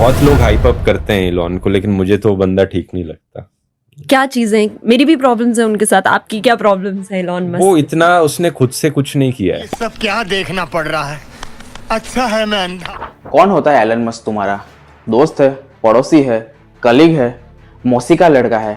बहुत लोग hype up करते हैं इलॉन को, लेकिन मुझे तो वो बंदा ठीक नहीं लगता। क्या चीजें, मेरी भी प्रॉब्लम्स है उनके साथ, आपकी क्या प्रॉब्लम्स है इलॉन मस्क? वो इतना उसने खुद से कुछ नहीं किया है। ये सब क्या देखना पड़ रहा है? अच्छा है मैं अंधा। कौन होता है एलन मस्क? तुम्हारा दोस्त है, पड़ोसी है, कलीग है, मौसी का लड़का है?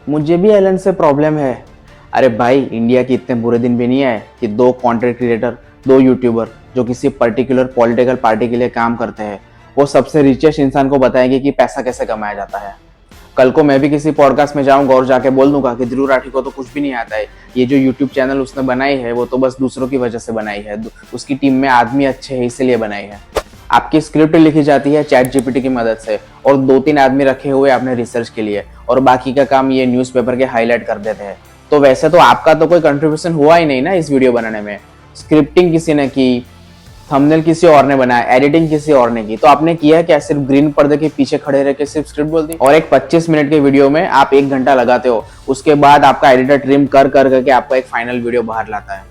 मुझे भी एलन से प्रॉब्लम है। अरे भाई, इंडिया के इतने बुरे दिन भी नहीं आए कि दो कंटेंट क्रिएटर, दो यूट्यूबर जो किसी पर्टिकुलर पॉलिटिकल पार्टी के लिए काम करते हैं, वो सबसे रिचेस्ट इंसान को बताएंगे कि पैसा कैसे कमाया जाता है। कल को मैं भी किसी पॉडकास्ट में जाऊंगा और जाके बोल दूंगा कि ध्रुव राठी को तो कुछ भी नहीं आता है, ये जो यूट्यूब चैनल उसने बनाई है वो तो बस दूसरों की वजह से बनाई है, उसकी टीम में आदमी अच्छे हैं इसलिए बनाई है। आपकी स्क्रिप्ट लिखी जाती है चैट जीपीटी की मदद से, और 2-3 आदमी रखे हुए आपने रिसर्च के लिए, और बाकी का काम ये न्यूज़पेपर के हाईलाइट कर देते हैं। तो वैसे तो आपका तो कोई कंट्रीब्यूशन हुआ ही नहीं ना इस वीडियो बनाने में। स्क्रिप्टिंग किसी ने की, थंबनेल किसी और ने बनाया, एडिटिंग किसी और ने की, तो आपने किया क्या? सिर्फ ग्रीन पर्दे के पीछे खड़े रह के सिर्फ स्क्रिप्ट बोल दी। और एक 25 मिनट के वीडियो में आप 1 घंटा लगाते हो, उसके बाद आपका एडिटर ट्रिम कर करके आपका एक फाइनल वीडियो बाहर लाता है।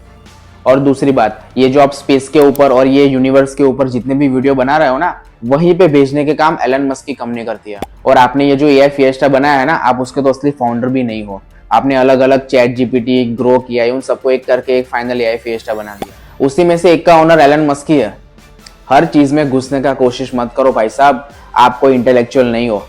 और दूसरी बात, ये जो आप स्पेस के ऊपर और ये यूनिवर्स के ऊपर जितने भी वीडियो बना रहे हो ना, वहीं पे भेजने के काम एलन मस्क की कंपनी करती है। और आपने ये जो एआई फिएस्टा बनाया है ना, आप उसके तो असली फाउंडर भी नहीं हो। आपने अलग अलग चैट जीपीटी, ग्रो किया, उन सबको एक करके एक फाइनल एआई फिएस्टा बना दिया। उसी में से एक का ओनर एलन मस्क ही है। हर चीज में घुसने का कोशिश मत करो भाई साहब, आप कोई इंटेलेक्चुअल नहीं हो।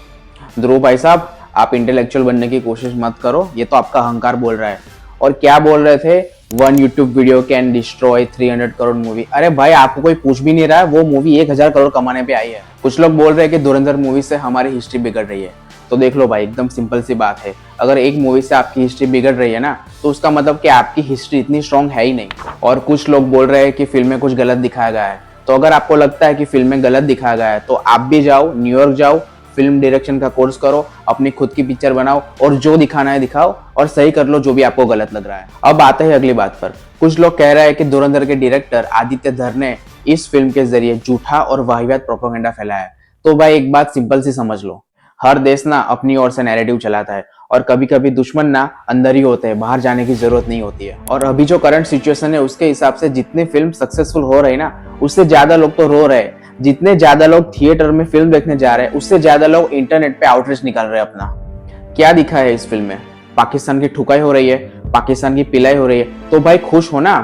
ध्रुव भाई साहब, आप इंटेलेक्चुअल बनने की कोशिश मत करो, ये तो आपका अहंकार बोल रहा है। और क्या बोल रहे थे? 1 YouTube video can destroy 300 crore movie. अरे भाई, आपको कोई पूछ भी नहीं रहा है, वो मूवी 1000 करोड़ कमाने पे आई है। कुछ लोग बोल रहे हैं कि धुरंधर मूवी से हमारी हिस्ट्री बिगड़ रही है। तो देख लो भाई, एकदम सिंपल सी बात है, अगर एक मूवी से आपकी हिस्ट्री बिगड़ रही है ना, तो उसका मतलब कि आपकी हिस्ट्री इतनी स्ट्रांग है ही नहीं। और कुछ लोग बोल रहे हैं कि फिल्म में कुछ गलत दिखाया गया है। तो अगर आपको लगता है कि फिल्म में गलत दिखाया गया है, तो आप भी जाओ, न्यूयॉर्क जाओ, फिल्म डायरेक्शन का कोर्स करो, अपनी खुद की पिक्चर बनाओ, और जो दिखाना है दिखाओ, और सही कर लो जो भी आपको गलत लग रहा है। अब आते हैं अगली बात पर। कुछ लोग कह रहे हैं कि धुरंधर के डायरेक्टर आदित्य धर ने इस फिल्म के जरिए झूठा और वाहियात प्रोपेगेंडा फैलाया है। तो भाई, एक बात सिंपल सी समझ लो, हर देश ना अपनी ओर से नैरेटिव चलाता है, और कभी कभी दुश्मन ना अंदर ही होते हैं, बाहर जाने की जरूरत नहीं होती है। और अभी जो करंट सिचुएशन है उसके हिसाब से जितनी फिल्म सक्सेसफुल हो रही है ना, उससे ज्यादा लोग तो रो रहे हैं। जितने ज्यादा लोग थिएटर में फिल्म देखने जा रहे हैं, उससे ज्यादा लोग इंटरनेट पे आउटरीच निकाल रहे हैं अपना। क्या दिखा है इस फिल्म में? पाकिस्तान की ठुकाई हो रही है, पाकिस्तान की पिलाई हो रही है, तो भाई खुश हो ना,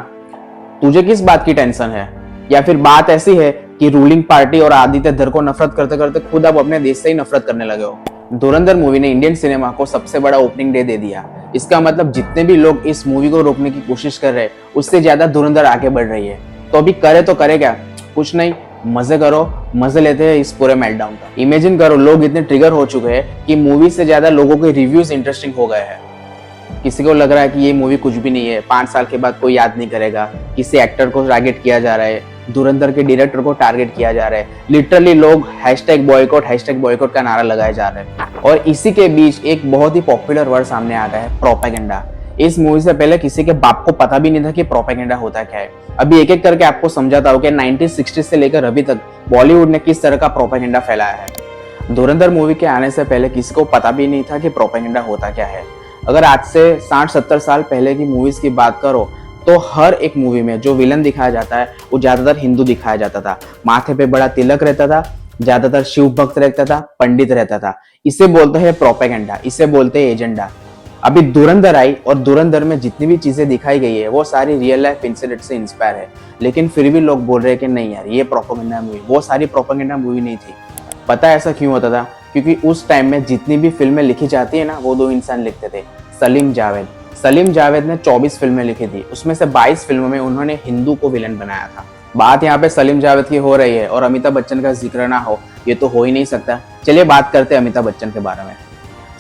तुझे किस बात की टेंशन है? या फिर बात ऐसी है कि रूलिंग पार्टी और आदित्य धर को नफरत करते करते खुद आप अपने देश से ही नफरत करने लगे हो। धुरंधर मूवी ने इंडियन सिनेमा को सबसे बड़ा ओपनिंग डे दे दिया। इसका मतलब जितने भी लोग इस मूवी को रोकने की कोशिश कर रहे हैं, उससे ज्यादा धुरंधर आगे बढ़ रही है। तो अभी करे तो करे क्या? कुछ नहीं, मजे करो, मजे लेते हैं इस पूरे मेल्टडाउन का। इमेजिन करो, लोग इतने ट्रिगर हो चुके हैं कि मूवी से ज्यादा लोगों के रिव्यूज इंटरेस्टिंग हो गए हैं। किसी को लग रहा है कि ये मूवी कुछ भी नहीं है, 5 साल के बाद कोई याद नहीं करेगा। किसी एक्टर को टारगेट किया जा रहा है, धुरंधर के डायरेक्टर को टारगेट किया जा रहा है। लिटरली लोग #बॉयकॉट का नारा लगाए जा रहे हैं। और इसी के बीच एक बहुत ही पॉपुलर वर्ड सामने आ गया है, प्रोपेगेंडा। इस मूवी से पहले किसी के बाप को पता भी नहीं था कि प्रोपेगेंडा होता क्या है। अभी एक एक करके आपको समझाता हूं कि 1960 से लेकर अभी तक बॉलीवुड ने किस तरह का प्रोपेगेंडा फैलाया है। धुरंधर मूवी के आने से पहले किसी को पता भी नहीं था कि प्रोपेगेंडा होता क्या है। अगर आज से 60-70 साल पहले की मूवीज की बात करो, तो हर एक मूवी में जो विलन दिखाया जाता है वो ज्यादातर हिंदू दिखाया जाता था। माथे पे बड़ा तिलक रहता था, ज्यादातर शिव भक्त रहता था, पंडित रहता था। इसे बोलते हैं प्रोपेगेंडा, इसे बोलते हैं एजेंडा। अभी धुरंधर आई, और धुरंधर में जितनी भी चीजें दिखाई गई है वो सारी रियल लाइफ इंसिडेंट से इंस्पायर है। लेकिन फिर भी लोग बोल रहे हैं कि नहीं यार, ये प्रोपेगेंडा मूवी, वो सारी प्रोपेगेंडा मूवी नहीं थी। पता है ऐसा क्यों होता था? क्योंकि उस टाइम में जितनी भी फिल्में लिखी जाती है ना, वो 2 इंसान लिखते थे। सलीम जावेद ने 24 फिल्में लिखी थी, उसमें से 22 फिल्मों में उन्होंने हिंदू को विलन बनाया था। बात यहाँ पे सलीम जावेद की हो रही है और अमिताभ बच्चन का जिक्र ना हो, ये तो हो ही नहीं सकता। चलिए बात करते हैं अमिताभ बच्चन के बारे में।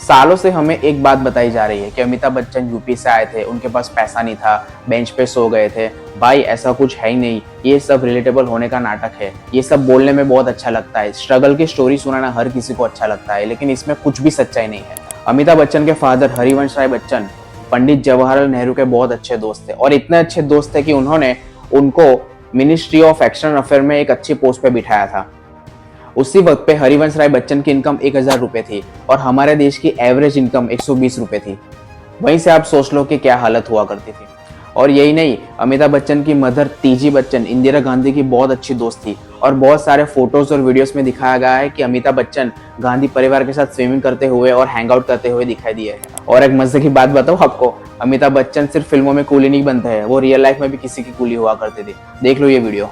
सालों से हमें एक बात बताई जा रही है कि अमिताभ बच्चन यूपी से आए थे, उनके पास पैसा नहीं था, बेंच पे सो गए थे। भाई ऐसा कुछ है ही नहीं, ये सब रिलेटेबल होने का नाटक है। ये सब बोलने में बहुत अच्छा लगता है, स्ट्रगल की स्टोरी सुनाना हर किसी को अच्छा लगता है, लेकिन इसमें कुछ भी सच्चाई नहीं है। अमिताभ बच्चन के फादर हरिवंश राय बच्चन पंडित जवाहरलाल नेहरू के बहुत अच्छे दोस्त थे, और इतने अच्छे दोस्त थे कि उन्होंने उनको मिनिस्ट्री ऑफ एक्सटर्नल अफेयर में एक अच्छी पोस्ट पे बिठाया था। उसी वक्त पे हरिवंश राय बच्चन की इनकम 1000 रुपए थी, और हमारे देश की एवरेज इनकम 120 रुपए थी। वहीं से आप सोच लो कि क्या हालत हुआ करती थी। और यही नहीं, अमिताभ बच्चन की मदर तीजी बच्चन इंदिरा गांधी की बहुत अच्छी दोस्त थी और बहुत सारे फोटोज और वीडियोस में दिखाया गया है कि अमिताभ बच्चन गांधी परिवार के साथ स्विमिंग करते हुए और हैंग आउट करते हुए दिखाई दिए हैं। और एक मजे की बात बताऊं आपको, अमिताभ बच्चन सिर्फ फिल्मों में कूली नहीं बनते हैं, वो रियल लाइफ में भी किसी की कूली हुआ करते थे। देख लो ये वीडियो।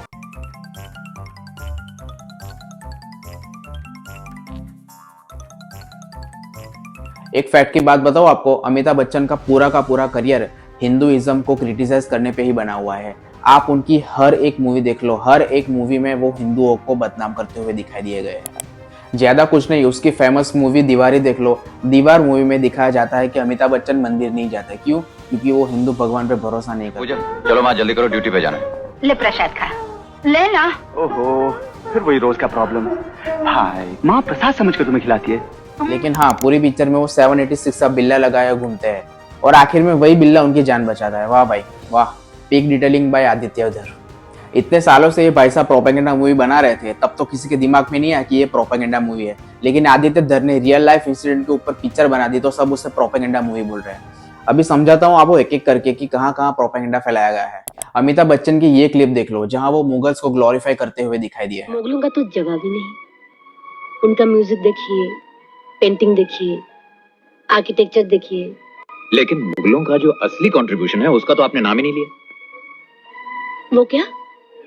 एक फैक्ट की बात बताओ आपको, अमिताभ बच्चन का पूरा करियर हिंदुइज्म को क्रिटिसाइज करने पे ही बना हुआ है। आप उनकी हर एक मूवी देख लो, हर एक मूवी में वो हिंदुओं को बदनाम करते हुए दिखाई दिए गए हैं। ज्यादा कुछ नहीं, उसकी फेमस मूवी दीवारी देख लो। दीवार मूवी में दिखाया जाता है कि अमिताभ बच्चन मंदिर नहीं जाते। क्यों? क्योंकि वो हिंदू भगवान पे भरोसा नहीं करते। चलो माँ जल्दी करो, ड्यूटी पे जाना है। ले प्रसाद खा, ले ना। ओहो, फिर वही रोज का प्रॉब्लम। भाई माँ प्रसाद समझ कर तुम्हें खिलाती है। लेकिन हाँ, पूरी पिक्चर में वो 786 का बिल्ला लगाया घूमते हैं और आखिर में वही बिल्ला उनकी जान बचाता है। वाह भाई वाह, पीक डिटेलिंग बाय आदित्य धर। इतने सालों से ये भाई साहब प्रोपेगेंडा मूवी बना रहे थे, तब तो किसी के दिमाग में नहीं आया कि ये प्रोपेगेंडा मूवी है, लेकिन आदित्य धर ने रियल लाइफ इंसिडेंट के ऊपर पिक्चर बना दी तो सब उससे प्रोपेगेंडा मूवी बोल रहे हैं। अभी समझाता हूँ आपको एक एक करके कि कहाँ कहाँ प्रोपेगेंडा फैलाया गया है। अमिताभ बच्चन की ये क्लिप देख लो जहाँ वो मुगल्स को ग्लोरीफाई करते हुए दिखाई दिए हैं। मुगलों का तो जवाब ही नहीं। उनका म्यूजिक देखिए, पेंटिंग देखिए, आर्किटेक्चर देखिए। लेकिन मुगलों का जो असली कंट्रीब्यूशन है उसका तो आपने नाम ही नहीं लिया। वो क्या?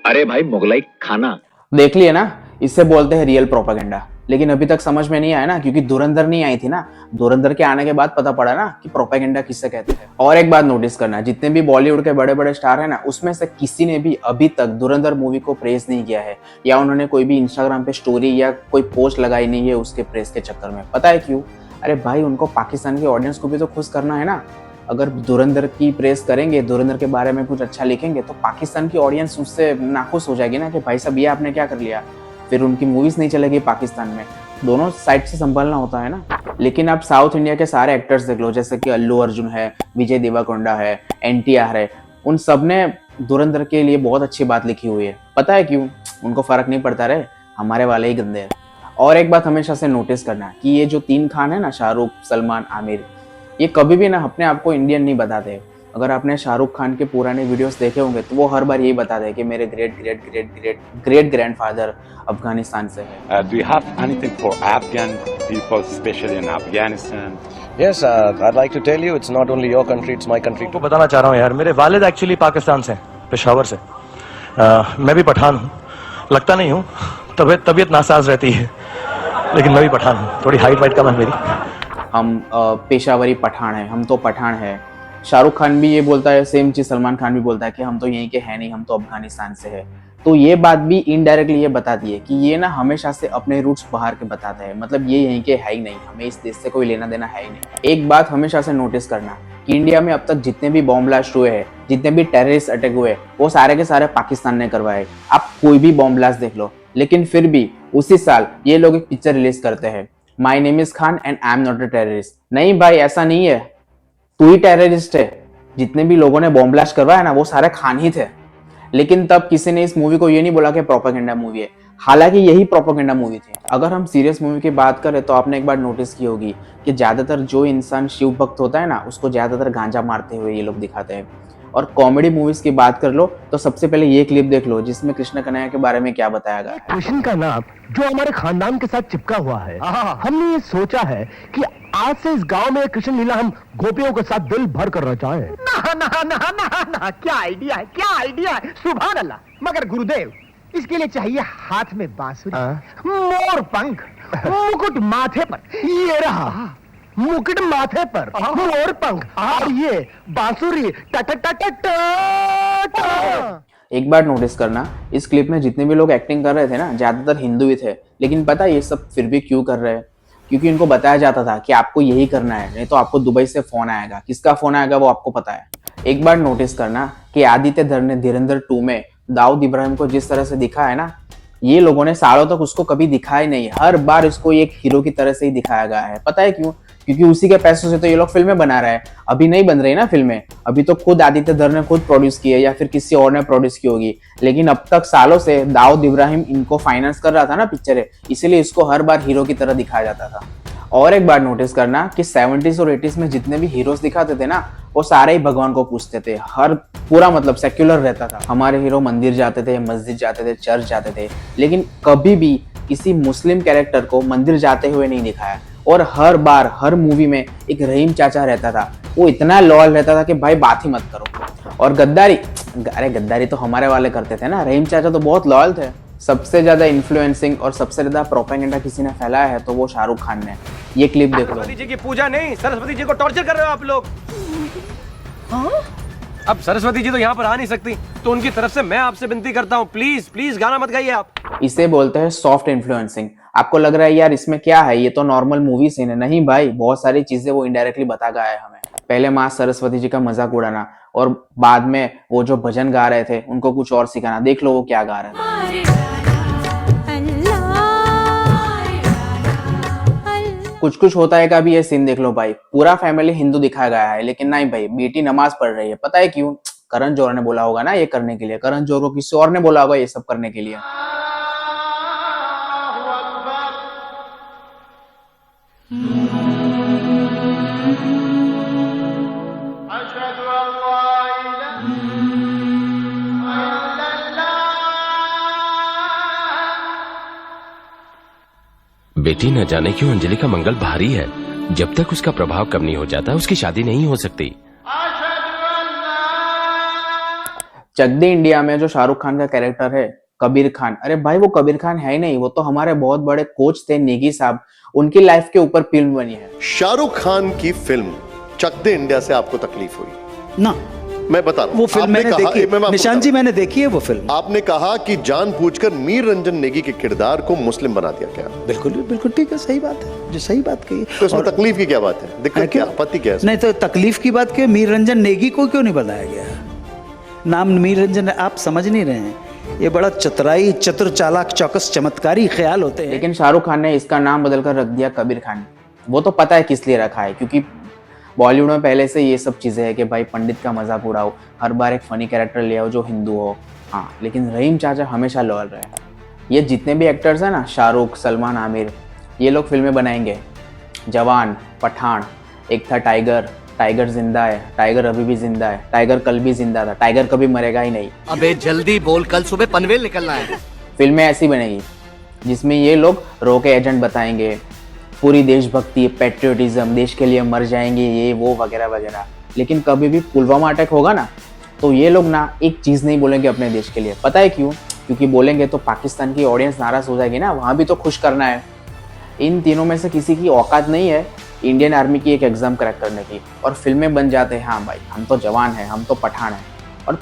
अरे भाई, मुगलाई खाना। देख लिए ना, इससे बोलते हैं रियल प्रोपेगेंडा। लेकिन अभी तक समझ में नहीं आया ना, क्योंकि धुरंधर नहीं आई थी ना। धुरंधर के आने के बाद पता पड़ा ना कि प्रोपेगेंडा किससे कहते हैं। और एक बात नोटिस करना, जितने भी बॉलीवुड के बड़े बड़े स्टार हैं ना, उसमें से किसी ने भी अभी तक धुरंधर मूवी को प्रेस नहीं किया है, या उन्होंने कोई भी इंस्टाग्राम पे स्टोरी या कोई पोस्ट लगाई नहीं है उसके प्रेस के चक्कर में। पता है क्यों? अरे भाई, उनको पाकिस्तान के ऑडियंस को भी तो खुश करना है ना। अगर धुरंधर की प्रेस करेंगे, धुरंधर के बारे में कुछ अच्छा लिखेंगे, तो पाकिस्तान की ऑडियंस उससे नाखुश हो जाएगी ना कि भाई साहब ये आपने क्या कर लिया। फिर उनकी मूवीज नहीं चलेगी पाकिस्तान में। दोनों साइड से संभालना होता है ना। लेकिन आप साउथ इंडिया के सारे एक्टर्स देख लो, जैसे कि अल्लू अर्जुन है, विजय देवरकोंडा है, NTR है, उन सब ने धुरंधर के लिए बहुत अच्छी बात लिखी हुई है। पता है क्यों? उनको फर्क नहीं पड़ता रे, हमारे वाले ही गंदे हैं। और एक बात हमेशा से नोटिस करना कि ये जो 3 खान है ना, शाहरुख, सलमान, आमिर, ये कभी भी ना अपने आप को इंडियन नहीं बताते। अगर आपने शाहरुख खान के पुराने वीडियोस देखे होंगे तो वो हर बार यही बताते हैं कि मेरे ग्रेट ग्रैंडफादर अफगानिस्तान से है। Do you have anything for Afghan people, especially in Afghanistan? Yes, I'd like to tell you, it's not only your country, it's my country. तो बताना चाह रहा हूँ यार, मेरे वालिद एक्चुअली पाकिस्तान से, पेशावर से। मैं भी पठान हूँ, लगता नहीं हूँ, तबीयत नासाज रहती है, लेकिन मैं भी पठान हूँ। थोड़ी हाइट वाइट कम है मेरी। हम पेशावरी पठान है, हम तो पठान है। शाहरुख खान भी ये बोलता है, सेम चीज सलमान खान भी बोलता है कि हम तो यहीं के हैं नहीं, हम तो अफगानिस्तान से है। तो ये बात भी इनडायरेक्टली ये बताती है कि ये ना हमेशा से अपने रूट्स बाहर के बताते हैं, मतलब ये यहीं के है ही नहीं, हमें इस देश से कोई लेना देना है ही नहीं। एक बात हमेशा से नोटिस करना कि इंडिया में अब तक जितने भी बॉम्ब ब्लास्ट हुए हैं, जितने भी टेररिस्ट अटैक हुए, वो सारे के सारे पाकिस्तान ने करवाए। आप कोई भी बॉम्ब ब्लास्ट देख लो। लेकिन फिर भी उसी साल ये लोग एक पिक्चर रिलीज करते हैं, my name is Khan and I am not a terrorist. नहीं भाई, ऐसा नहीं है, तू ही टेररिस्ट है। जितने भी लोगों ने बॉम्ब ब्लास्ट करवाया ना, वो सारे खान ही थे। लेकिन तब किसी ने इस मूवी को ये नहीं बोला कि प्रोपेगेंडा मूवी है, हालांकि यही प्रोपेगेंडा मूवी थी। अगर हम सीरियस मूवी की बात करें तो आपने एक बार नोटिस की होगी कि ज्यादातर जो इंसान शिव भक्त होता है ना, उसको ज्यादातर गांजा मारते हुए ये लोग दिखाते हैं। और कॉमेडी मूवीज की बात कर लो तो सबसे पहले ये क्लिप देख लो जिसमें कृष्ण कन्हैया के बारे में क्या बताया गया है। कृष्ण का नाम जो हमारे खानदान के साथ चिपका हुआ है, हमने ये सोचा है कि आज से इस गांव में कृष्ण लीला हम गोपियों के साथ दिल भर कर रचाएं। ना ना ना ना ना, क्या आइडिया है, क्या आइडिया है, सुभान अल्लाह। मगर गुरुदेव, इसके लिए चाहिए हाथ में बांसुरी, मोर पंख, मुकुट माथे पर, ये रहा मुकुट माथे पर, मोर पंख, और ये बांसुरी। एक बार नोटिस करना, इस क्लिप में जितने भी लोग एक्टिंग कर रहे थे ना, ज्यादातर हिंदू ही थे। लेकिन पता ये सब फिर भी क्यों कर रहे हैं? क्योंकि इनको बताया जाता था कि आपको यही करना है, नहीं तो आपको दुबई से फोन आएगा। किसका फोन आएगा वो आपको पता है। एक बार नोटिस करना कि आदित्य धर ने धुरंधर 2 में दाऊद इब्राहिम को जिस तरह से दिखा है ना, ये लोगों ने सालों तक उसको कभी दिखाया नहीं। हर बार इसको एक हीरो की तरह से ही दिखाया गया है। पता है क्यों? क्योंकि उसी के पैसों से तो ये लोग फिल्में बना रहे हैं। अभी नहीं बन रही ना फिल्में, अभी तो खुद आदित्य धर ने खुद प्रोड्यूस की है या फिर किसी और ने प्रोड्यूस की होगी। लेकिन अब तक सालों से दाऊद इब्राहिम इनको फाइनेंस कर रहा था ना पिक्चरें, इसीलिए इसको हर बार हीरो की तरह दिखाया जाता था। और एक बार नोटिस करना कि 70s और 80s में जितने भी हीरोज दिखाते थे ना, वो सारे ही भगवान को पूछते थे। हर पूरा मतलब सेक्युलर रहता था। हमारे हीरो मंदिर जाते थे, मस्जिद जाते थे, चर्च जाते थे, लेकिन कभी भी किसी मुस्लिम कैरेक्टर को मंदिर जाते हुए नहीं दिखाया। और हर बार हर मूवी में एक रहीम चाचा रहता था, वो इतना लॉयल रहता था कि भाई बात ही मत करो। और गद्दारी, अरे गद्दारी तो हमारे वाले करते थे ना, रहीम चाचा तो बहुत लॉयल थे। सबसे ज्यादा इन्फ्लुएंसिंग और सबसे ज्यादा प्रोपेगेंडा किसी ने फैलाया है तो वो शाहरुख खान ने। ये क्लिप देख लो। सरस्वती जी की पूजा नहीं, सरस्वती जी को टॉर्चर कर रहे हो आप लोग। अब सरस्वती जी तो यहाँ पर आ नहीं सकती, तो उनकी तरफ से मैं आपसे विनती करता हूँ, प्लीज प्लीज गाना मत गाइए आप। इसे बोलते हैं सॉफ्ट इन्फ्लुएंसिंग। आपको लग रहा है यार इसमें क्या है, ये तो नॉर्मल मूवी सीन है। नहीं भाई, बहुत सारी चीजें वो इनडायरेक्टली बता गया है हमें। पहले माँ सरस्वती जी का मजाक उड़ाना और बाद में वो जो भजन गा रहे थे उनको कुछ और सिखाना। देख लो वो क्या गा रहे थे। कुछ कुछ होता है का भी ये सीन देख लो भाई। पूरा फैमिली हिंदू दिखाया गया है, लेकिन नहीं भाई, बेटी नमाज पढ़ रही है। पता है क्यों? करण जौहर ने बोला होगा ना ये करने के लिए। करण जौहर को किसी और ने बोला होगा ये सब करने के लिए। बेटी न जाने क्यों अंजलि का मंगल भारी है। जब तक उसका प्रभाव कम नहीं हो जाता उसकी शादी नहीं हो सकती। चक दे इंडिया में जो शाहरुख खान का कैरेक्टर है कबीर खान, अरे भाई वो कबीर खान है ही नहीं, वो तो हमारे बहुत बड़े कोच थे नेगी साहब। उनकी लाइफ के ऊपर फिल्म बनी है। शाहरुख खान की फिल्म चक दे इंडिया से आपको तकलीफ हुई ना? मैं बता रहा हूं, वो फिल्म मैंने देखी है निशान जी, मैंने देखी है वो फिल्म। आपने कहा कि जानबूझकर मीर रंजन नेगी के किरदार को मुस्लिम बना दिया क्या? बिल्कुल बिल्कुल ठीक है, सही बात है, जो सही बात कही। तो इसमें तकलीफ की क्या बात है? दिक्कत क्या, आपत्ति क्या है? नहीं तो तकलीफ की बात क्या, मीर रंजन नेगी को क्यों नहीं बनाया गया? नाम मीर रंजन, आप समझ नहीं रहे हैं, ये बड़ा चतुराई, चतुर, चालाक, चौकस, चमत्कारी ख्याल होते हैं। लेकिन शाहरुख खान ने इसका नाम बदलकर रख दिया कबीर खान। वो तो पता है किस लिए रखा है, क्योंकि बॉलीवुड में पहले से ये सब चीजें है कि भाई पंडित का मजाक उड़ाओ, हर बार एक फनी कैरेक्टर ले आओ जो हिंदू हो। हाँ, लेकिन रहीम चाचा हमेशा लॉयल रहे। ये जितने भी एक्टर्स हैं ना, शाहरुख, सलमान, आमिर, ये लोग फिल्में बनाएंगे। जवान, पठान, एक था टाइगर, टाइगर जिंदा है, टाइगर अभी भी जिंदा है, टाइगर कल भी जिंदा था, टाइगर कभी मरेगा ही नहीं। अबे जल्दी बोल, कल सुबह पनवेल निकलना है। फिल्में ऐसी बनेगी जिसमें ये लोग रो के एजेंट बताएंगे, पूरी देशभक्ति, पैट्रियोटिज्म, देश के लिए मर जाएंगे, ये वो वगैरह वगैरह। लेकिन कभी भी पुलवामा अटैक होगा ना, तो ये लोग ना एक चीज़ नहीं बोलेंगे अपने देश के लिए। पता है क्यों? क्योंकि बोलेंगे तो पाकिस्तान की ऑडियंस नाराज़ हो जाएगी ना, वहाँ भी तो खुश करना है। इन तीनों में से किसी की औकात नहीं है इंडियन आर्मी की एक एग्ज़ाम क्रैक करने की, और फिल्में बन जाते हैं। हाँ भाई, हम तो जवान हैं, हम तो पठान हैं। और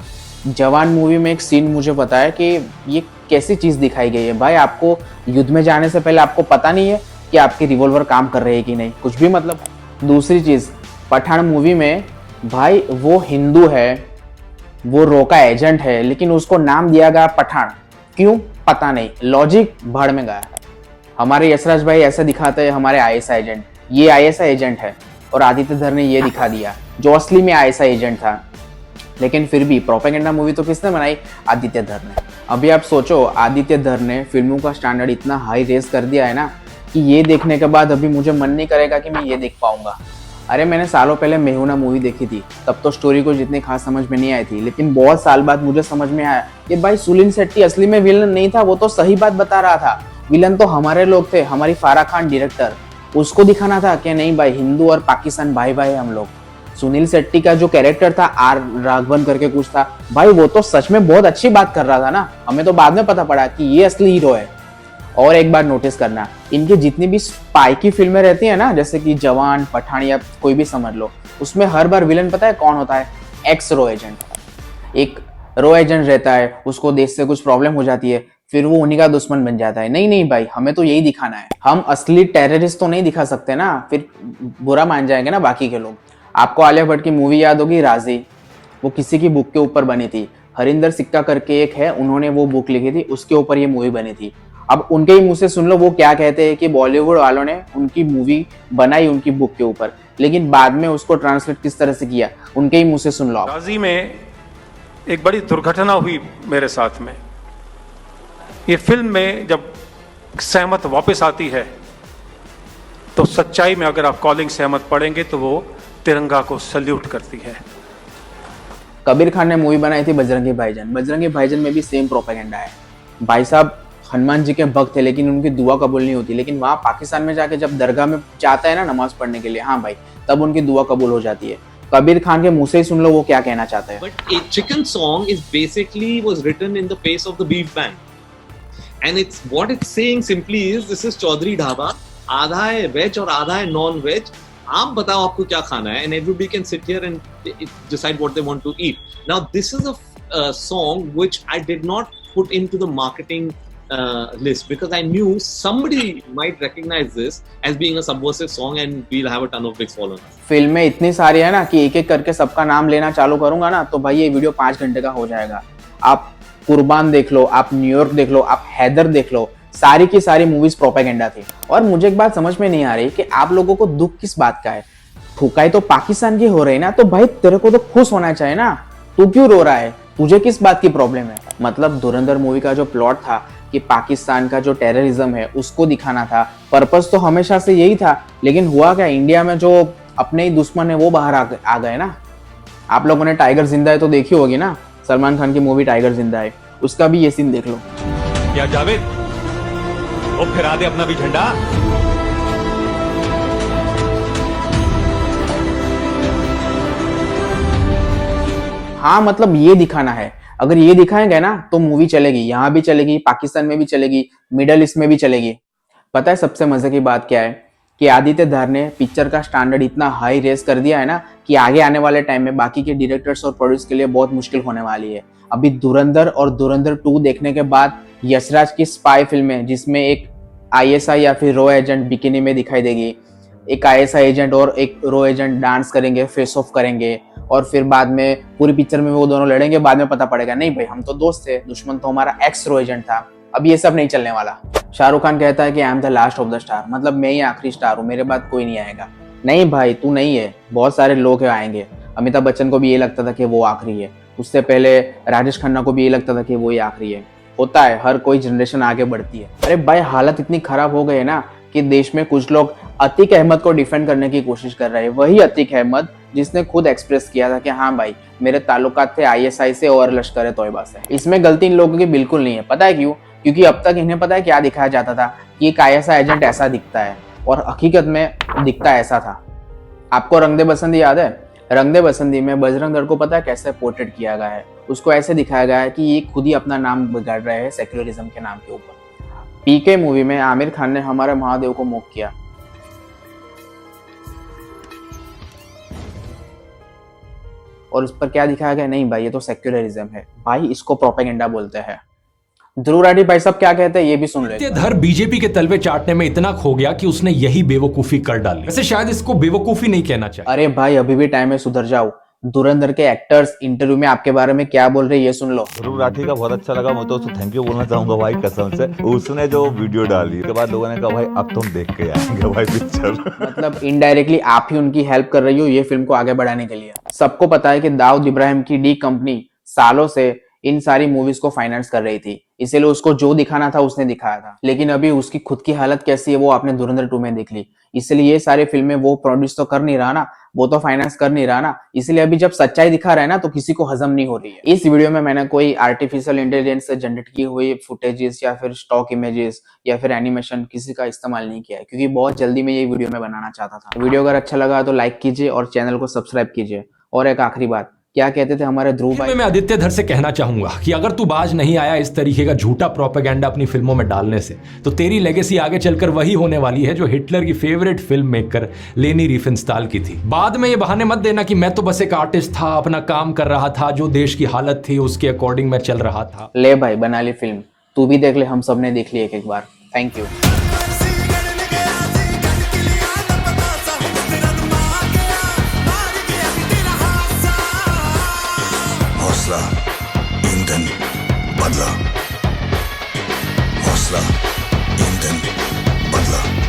जवान मूवी में एक सीन मुझे पता है कि ये कैसी चीज़ दिखाई गई है। भाई आपको युद्ध में जाने से पहले आपको पता नहीं है कि आपकी रिवॉल्वर काम कर रही है कि नहीं, कुछ भी मतलब। दूसरी चीज़, पठान मूवी में भाई वो हिंदू है, वो रो का एजेंट है, लेकिन उसको नाम दिया गया पठान। क्यों? पता नहीं, लॉजिक भाड़ में गया। हमारे यशराज भाई ऐसे दिखाते हैं हमारे आईएसआई एजेंट, ये आईएसआई एजेंट है, और आदित्य धर ने ये दिखा दिया जो असली में आईएसआई एजेंट था। लेकिन फिर भी प्रोपेगेंडा मूवी तो किसने बनाई? आदित्य धर ने। अभी आप सोचो, आदित्य धर ने फिल्मों का स्टैंडर्ड इतना हाई रेज कर दिया है ना कि ये देखने के बाद अभी मुझे मन नहीं करेगा कि मैं ये देख पाऊंगा। अरे मैंने सालों पहले मेहुना मूवी देखी थी, तब तो स्टोरी को जितनी खास समझ में नहीं आई थी, लेकिन बहुत साल बाद मुझे समझ में आया कि भाई सुनील शेट्टी असली में विलन नहीं था, वो तो सही बात बता रहा था। विलन तो हमारे लोग थे, हमारी फारा खान डायरेक्टर। उसको दिखाना था कि नहीं भाई, हिंदू और पाकिस्तान भाई भाई हम लोग। सुनील शेट्टी का जो कैरेक्टर था, आर राघवन करके कुछ था, भाई वो तो सच में बहुत अच्छी बात कर रहा था ना। हमें तो बाद में पता पड़ा कि ये असली हीरो है। और एक बार नोटिस करना, इनकी जितनी भी स्पाई की फिल्में रहती है ना, जैसे कि जवान, पठान या कोई भी समझ लो, उसमें हर बार विलन पता है कौन होता है? एक्स रो एजेंट। एक रो एजेंट रहता है, उसको देश से कुछ प्रॉब्लम हो जाती है, फिर वो उन्हीं का दुश्मन बन जाता है। नहीं नहीं भाई, हमें तो यही दिखाना है। हम असली टेररिस्ट तो नहीं दिखा सकते ना, फिर बुरा मान जाएंगे ना बाकी के लोग। आपको आलिया भट्ट की मूवी याद होगी राजी, वो किसी की बुक के ऊपर बनी थी। हरिंदर सिक्का करके एक है, उन्होंने वो बुक लिखी थी, उसके ऊपर ये मूवी बनी थी। अब उनके ही मुंह से सुन लो वो क्या कहते हैं कि बॉलीवुड वालों ने उनकी मूवी बनाई उनकी बुक के ऊपर, लेकिन बाद में उसको ट्रांसलेट किस तरह से किया, उनके ही मुंह से सुन लो। राजी में एक बड़ी दुर्घटना हुई मेरे साथ में। ये फिल्म में जब सहमत वापस आती है तो सच्चाई में अगर आप कॉलिंग से सहमत पढ़ेंगे तो वो तिरंगा को सल्यूट करती है। कबीर खान ने मूवी बनाई थी बजरंगी भाईजान। बजरंगी भाईजान में भी सेम प्रोपेगेंडा है। भाई साहब हनुमान जी के भक्त थे लेकिन उनकी दुआ कबूल नहीं होती, लेकिन वहाँ पाकिस्तान में जाके जब दरगाह में जाता है ना नमाज पढ़ने के लिए, हाँ भाई, तब उनकी दुआ कबूल हो जाती है। कबीर खान के मुंह से ही सुन लो वो क्या कहना चाहते हैं। But a chicken song is basically was written in the face of the beef band, and it's what it's saying simply is this is Chaudhary dhaba, आधा है वेज और आधा है नॉन वेज, आप बताओ आपको क्या खाना है, and everybody can sit here and decide what they want to eat. Now this is a song which I did not put into the marketing list because I knew somebody might recognize this as being a subversive song and we'll have a ton of big followers. फिल्में इतनी सारी है ना कि एक एक करके सबका नाम लेना चालू करूंगा ना तो भाई ये वीडियो 5 घंटे का हो जाएगा। आप कुर्बान देख लो, आप न्यूयॉर्क देख लो, आप हैदर देख लो, सारी की सारी मूवीज प्रोपेगेंडा थी। और मुझे एक बात समझ में नहीं आ रही कि आप लोगों को दुख किस बात का है। ठुकाई तो पाकिस्तान की हो रही ना, तो भाई तेरे को तो खुश होना चाहिए ना, तू क्यों रो रहा है, तुझे किस बात की प्रॉब्लम है। मतलब धुरंधर मूवी का जो प्लॉट था कि पाकिस्तान का जो टेररिज्म है उसको दिखाना था, पर्पस तो हमेशा से यही था, लेकिन हुआ क्या, इंडिया में जो अपने ही दुश्मन है वो बाहर आ गए ना। आप लोगों ने टाइगर जिंदा है तो देखी होगी ना, सलमान खान की मूवी टाइगर जिंदा है, उसका भी ये सीन देख लो। क्या जावेद, वो फिरा दे अपना भी झंडा। हाँ मतलब ये दिखाना है, अगर ये दिखाएंगे ना तो मूवी चलेगी, यहाँ भी चलेगी, पाकिस्तान में भी चलेगी, मिडल ईस्ट में भी चलेगी। पता है सबसे मजे की बात क्या है कि आदित्य धार ने पिक्चर का स्टैंडर्ड इतना हाई रेस कर दिया है ना कि आगे आने वाले टाइम में बाकी के डायरेक्टर्स और प्रोड्यूस के लिए बहुत मुश्किल होने वाली है। अभी धुरंधर और धुरंधर 2 देखने के बाद यशराज की स्पाई फिल्में जिसमें एक ISI या फिर रो एजेंट बिकिनी में दिखाई देगी, एक ISI एजेंट और एक रो एजेंट डांस करेंगे, फेस ऑफ करेंगे और फिर बाद में पूरी पिक्चर में वो दोनों लड़ेंगे, बाद में पता पड़ेगा नहीं भाई हम तो दोस्त थे, दुश्मन तो हमारा एक्स रो एजेंट था। अब ये सब नहीं चलने वाला। शाहरुख खान कहता है कि I am the last of the star, मतलब मैं ही आखिरी स्टार हूँ, मेरे बाद कोई नहीं आएगा। नहीं भाई तू नहीं है, बहुत सारे लोग आएंगे। अमिताभ बच्चन को भी ये लगता था कि वो आखिरी है, उससे पहले राजेश खन्ना को भी ये लगता था कि वो ही आखिरी है। होता है, हर कोई जनरेशन आगे बढ़ती है। अरे भाई हालत इतनी खराब हो गई है ना कि देश में कुछ लोग अतीक अहमद को डिफेंड करने की कोशिश कर रहे हैं। वही अतीक अहमद जिसने खुद एक्सप्रेस किया था कि हाँ भाई मेरे ताल्लुकात थे ISI से और लश्कर तोयबा से। इसमें गलती इन लोगों की बिल्कुल नहीं है। पता है क्यों? क्योंकि अब तक इन्हें पता है क्या दिखाया जाता था कि एक ISI एजेंट ऐसा दिखता है और हकीकत में दिखता ऐसा था। आपको रंग दे बसंती याद है? रंग दे बसंती में बजरंग दल को पता है कैसे पोर्ट्रेट किया गया है? उसको ऐसे दिखाया गया है कि ये खुद ही अपना नाम बिगाड़ रहे हैं सेक्युलरिज्म के नाम के ऊपर। PK मूवी में आमिर खान ने हमारे महादेव को मुक किया। और उस पर क्या दिखाया गया? नहीं भाई ये तो सेक्युलरिज्म है, भाई इसको प्रोपेगेंडा बोलते हैं। ध्रुव राठी भाई सब क्या कहते हैं ये भी सुन ले। धर बीजेपी के तलवे चाटने में इतना खो गया कि उसने यही बेवकूफी कर डाली। वैसे शायद इसको बेवकूफी नहीं कहना चाहिए। अरे भाई अभी भी टाइम है, सुधर जाओ। धुरंधर के एक्टर्स इंटरव्यू में आपके बारे में क्या बोल रहे हैं ये सुन लो। ध्रुव राठी का बहुत अच्छा लगा, मैं तो उसको थैंक यू बोलना चाहूंगा भाई कसम से। उसने जो वीडियो डाली उसके बाद लोगों ने कहा भाई अब तुम देख के आएंगे भाई पिक्चर। मतलब इनडायरेक्टली आप ही उनकी हेल्प कर रही हो ये फिल्म को आगे बढ़ाने के लिए। सबको पता है कि दाऊद इब्राहिम की डी कंपनी सालों से इन सारी मूवीज को फाइनेंस कर रही थी, इसीलिए उसको जो दिखाना था उसने दिखाया था। लेकिन अभी उसकी खुद की हालत कैसी है वो आपने धुरंधर 2 में देख ली। इसलिए ये सारी फिल्में वो प्रोड्यूस तो कर नहीं रहा ना, वो तो फाइनेंस कर नहीं रहा ना, इसलिए अभी जब सच्चाई दिखा रहा है ना तो किसी को हजम नहीं हो रही है। इस वीडियो में मैंने कोई आर्टिफिशियल इंटेलिजेंस से जनरेट की हुई फुटेजेस या फिर स्टॉक इमेजेस या फिर एनिमेशन किसी का इस्तेमाल नहीं किया है, क्योंकि बहुत जल्दी में ये वीडियो में बनाना चाहता था। वीडियो अगर अच्छा लगा तो लाइक कीजिए और चैनल को सब्सक्राइब कीजिए। और एक आखिरी बात, क्या कहते थे हमारे ध्रुव भाई? मैं आदित्य धर से कहना चाहूंगा कि अगर तू बाज नहीं आया इस तरीके का झूठा प्रोपेगेंडा अपनी फिल्मों में डालने से, तो तेरी लेगेसी आगे चलकर वही होने वाली है जो हिटलर की फेवरेट फिल्म मेकर लेनी रिफेनस्टाल की थी। बाद में ये बहाने मत देना कि मैं तो बस एक आर्टिस्ट था, अपना काम कर रहा था, जो देश की हालत थी उसके अकॉर्डिंग मैं चल रहा था। ले भाई बना ली फिल्म, तू भी देख ले, हम सब ने देख ली एक बार। Thank you. हौसला ईंधन बदला, हौसला ईंधन बदला।